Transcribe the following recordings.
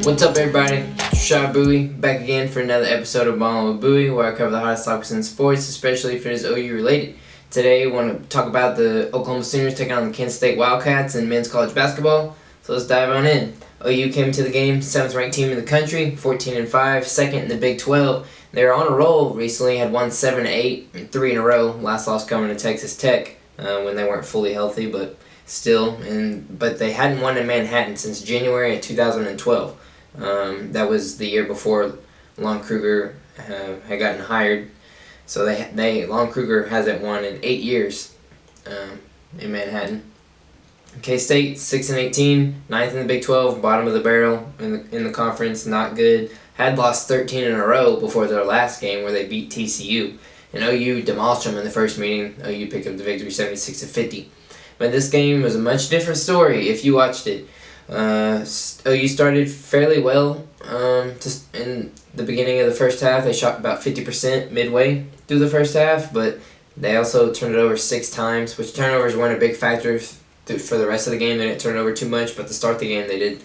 What's up, everybody? Buie back again for another episode of Ballin' with Buie, where I cover the hottest topics in sports, especially if it is OU related. Today, I want to talk about the Oklahoma Sooners taking on the Kansas State Wildcats in men's college basketball. So let's dive on in. OU came to the game, 7th ranked team in the country, 14-5, second in the Big 12. They were on a roll recently, had won 7 8, and 3 in a row. Last loss coming to Texas Tech when they weren't fully healthy, but still. But they hadn't won in Manhattan since January of 2012. That was the year before Lon Kruger had gotten hired. So Lon Kruger hasn't won in 8 years in Manhattan. K-State 6-18, 9th in the Big 12, bottom of the barrel in the conference, not good. Had lost 13 in a row before their last game where they beat TCU. And OU demolished them in the first meeting. OU picked up the victory 76-50. But this game was a much different story if you watched it. OU started fairly well just in the beginning of the first half. They shot about 50% midway through the first half, but they also turned it over 6 times, which turnovers weren't a big factor for the rest of the game. They didn't turn it over too much, but to start the game they did.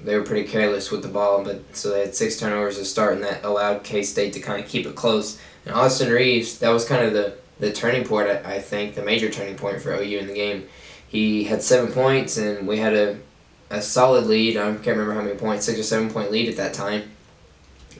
They were pretty careless with the ball, so they had 6 turnovers to start, and that allowed K-State to kind of keep it close. And Austin Reeves, that was kind of the turning point, I think, the major turning point for OU in the game. He had 7 points, and we had a solid lead. I can't remember how many points, 6 or 7 point lead at that time.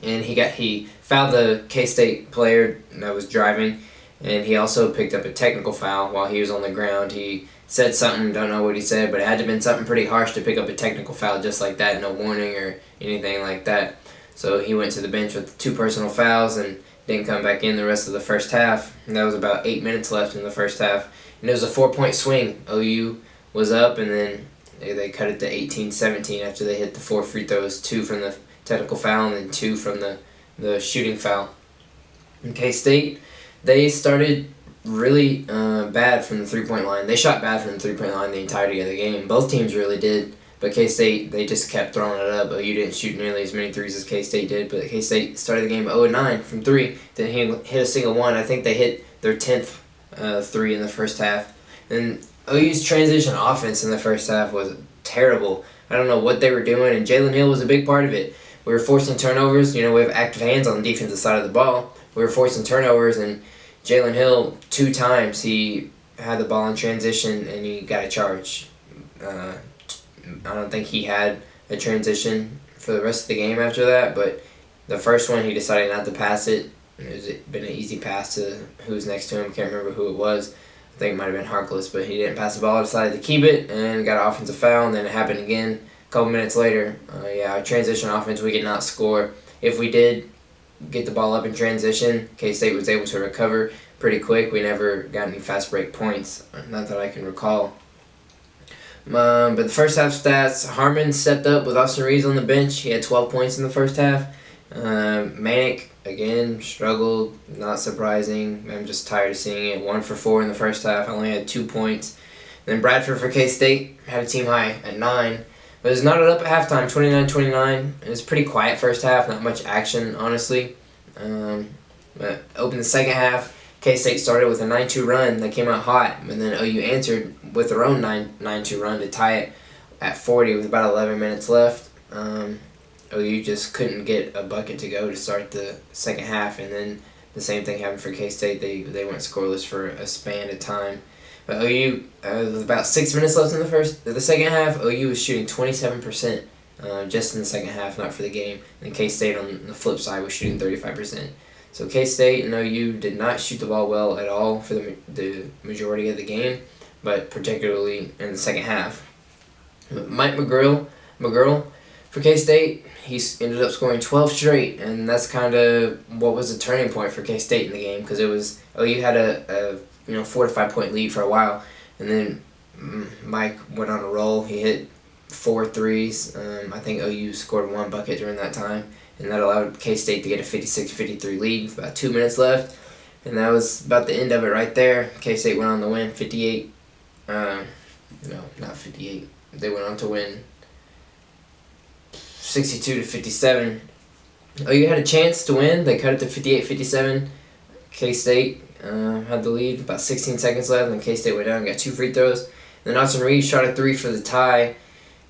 And he fouled the K-State player that was driving, and he also picked up a technical foul while he was on the ground. He said something, don't know what he said, but it had to have been something pretty harsh to pick up a technical foul just like that, no warning or anything like that. So he went to the bench with 2 personal fouls and didn't come back in the rest of the first half. And that was about 8 minutes left in the first half. And it was a 4-point swing. OU was up, and then they cut it to 18-17 after they hit the 4 free throws, 2 from the technical foul and then 2 from the shooting foul. In K-State, they started really bad from the 3-point line. They shot bad from the 3-point line the entirety of the game. Both teams really did, but K-State, they just kept throwing it up. OU didn't shoot nearly as many threes as K-State did, but K-State started the game 0-9 from 3. Didn't hit a single one. I think they hit their 10th 3 in the first half. And OU's transition offense in the first half was terrible. I don't know what they were doing, and Jalen Hill was a big part of it. We were forcing turnovers. We have active hands on the defensive side of the ball. We were forcing turnovers, and Jalen Hill, 2 times, he had the ball in transition, and he got a charge. I don't think he had a transition for the rest of the game after that, but the first one he decided not to pass it. It had been an easy pass to who was next to him. Can't remember who it was. I think it might have been Harkless, but he didn't pass the ball. Decided to keep it and got an offensive foul, and then it happened again a couple minutes later. Our transition offense, we could not score. If we did get the ball up in transition, K-State was able to recover pretty quick. We never got any fast break points, not that I can recall. But the first half stats, Harmon stepped up with Austin Reeves on the bench. He had 12 points in the first half. Manic, again, struggled, not surprising. I'm just tired of seeing it. 1 for 4 in the first half, I only had 2 points. Then Bradford for K-State had a team high at 9. But it was knotted up at halftime, 29-29. It was a pretty quiet first half, not much action, honestly. But opened the second half, K-State started with a 9-2 run. They came out hot, and then OU answered with their own 9-2 run to tie it at 40 with about 11 minutes left. OU just couldn't get a bucket to go to start the second half, and then the same thing happened for K-State. They went scoreless for a span of time. But OU, with about 6 minutes left in the second half, OU was shooting 27% just in the second half, not for the game. And K-State on the flip side was shooting 35%. So K-State and OU did not shoot the ball well at all for the majority of the game, but particularly in the second half. Mike McGurl for K-State, he ended up scoring 12 straight, and that's kind of what was the turning point for K-State in the game, because OU had a 4 to 5 point lead for a while, and then Mike went on a roll. He hit 4 threes. I think OU scored 1 bucket during that time, and that allowed K-State to get a 56-53 lead with about 2 minutes left, and that was about the end of it right there. K-State went on to win 58. No, not 58. They went on to win 62-57. OU had a chance to win. They cut it to 58-57. K-State had the lead, about 16 seconds left, and K-State went down and got 2 free throws. Then Austin Reeves shot a 3 for the tie,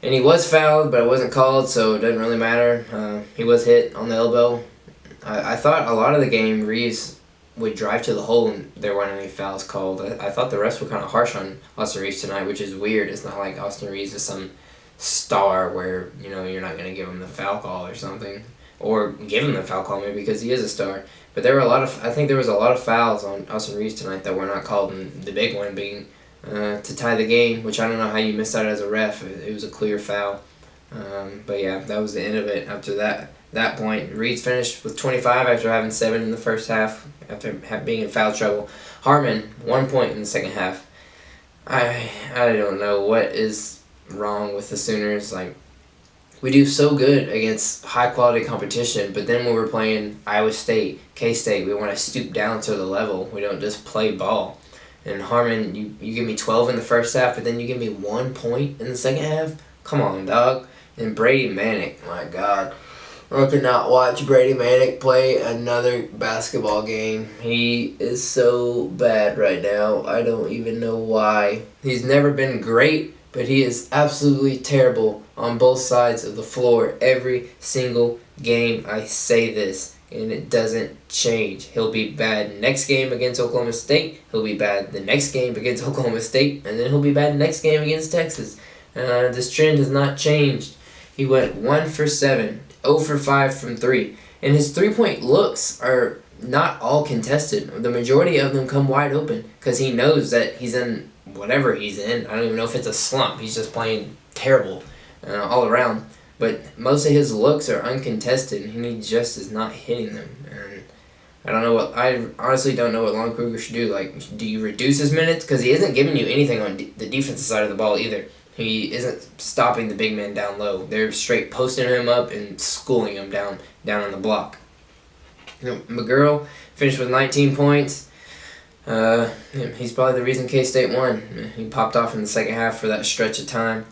And he was fouled, but it wasn't called, so it doesn't really matter. He was hit on the elbow. I thought a lot of the game Reeves would drive to the hole and there weren't any fouls called. I thought the refs were kind of harsh on Austin Reeves tonight, which is weird. It's not like Austin Reeves is some star where, you're not going to give him the foul call or something. Or give him the foul call maybe because he is a star. But I think there was a lot of fouls on Austin Reeves tonight that were not called, and the big one being to tie the game, which I don't know how you missed out as a ref. It was a clear foul. But yeah, that was the end of it. After that point, Reeves finished with 25 after having 7 in the first half, after being in foul trouble. Harmon, 1 point in the second half. I don't know what is wrong with the Sooners. Like, we do so good against high-quality competition, but then when we're playing Iowa State, K-State, we want to stoop down to the level. We don't just play ball. And Harmon, you give me 12 in the first half, but then you give me 1 point in the second half? Come on, dog. And Brady Manick, my God. I cannot watch Brady Manick play another basketball game. He is so bad right now. I don't even know why. He's never been great, but he is absolutely terrible on both sides of the floor. Every single game I say this, and it doesn't change. He'll be bad next game against Oklahoma State. He'll be bad the next game against Oklahoma State. And then he'll be bad next game against Texas. This trend has not changed. He went 1 for 7, 0 for 5 from 3. And his three-point looks are not all contested. The majority of them come wide open because he knows that he's in whatever he's in. I don't even know if it's a slump. He's just playing terrible all around. But most of his looks are uncontested, and he just is not hitting them. And I honestly don't know what Lon Kruger should do. Like, do you reduce his minutes? Because he isn't giving you anything on the defensive side of the ball either. He isn't stopping the big man down low. They're straight posting him up and schooling him down on the block. McGurl finished with 19 points. He's probably the reason K-State won. He popped off in the second half for that stretch of time.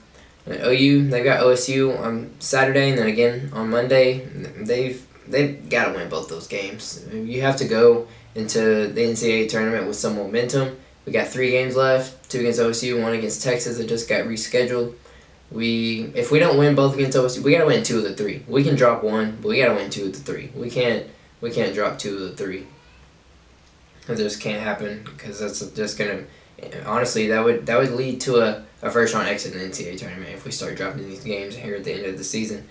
OU, they've got OSU on Saturday and then again on Monday. They've got to win both those games. You have to go into the NCAA tournament with some momentum. We got 3 games left, 2 against OSU, 1 against Texas that just got rescheduled. If we don't win both against OSU, we got to win 2 of the 3. We can drop 1, but we got to win 2 of the 3. We can't drop 2 of the 3. It just can't happen because that's just gonna. Honestly, that would lead to a first round exit in the NCAA tournament if we start dropping these games here at the end of the season.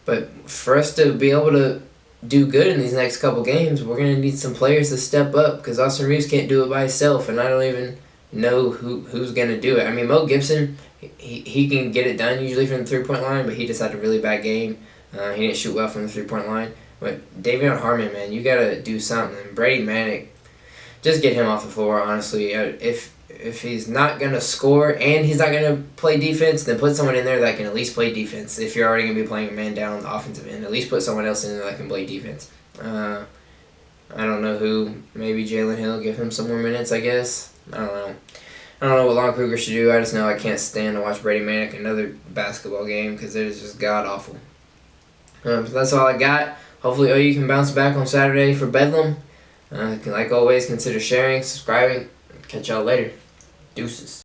But for us to be able to do good in these next couple games, we're going to need some players to step up because Austin Reeves can't do it by himself, and I don't even know who's going to do it. I mean, Mo Gibson, he can get it done usually from the three-point line, but he just had a really bad game. He didn't shoot well from the three-point line. But Davion Harmon, man, you got to do something. Brady Manick, just get him off the floor, honestly. If he's not going to score and he's not going to play defense, then put someone in there that can at least play defense. If you're already going to be playing a man down on the offensive end, at least put someone else in there that can play defense. I don't know who. Maybe Jalen Hill, give him some more minutes, I guess. I don't know. I don't know what Lon Kruger should do. I just know I can't stand to watch Brady Manick another basketball game because it is just god-awful. So that's all I got. Hopefully OU can bounce back on Saturday for Bedlam. Like always, consider sharing, subscribing. Catch y'all later. Deuces.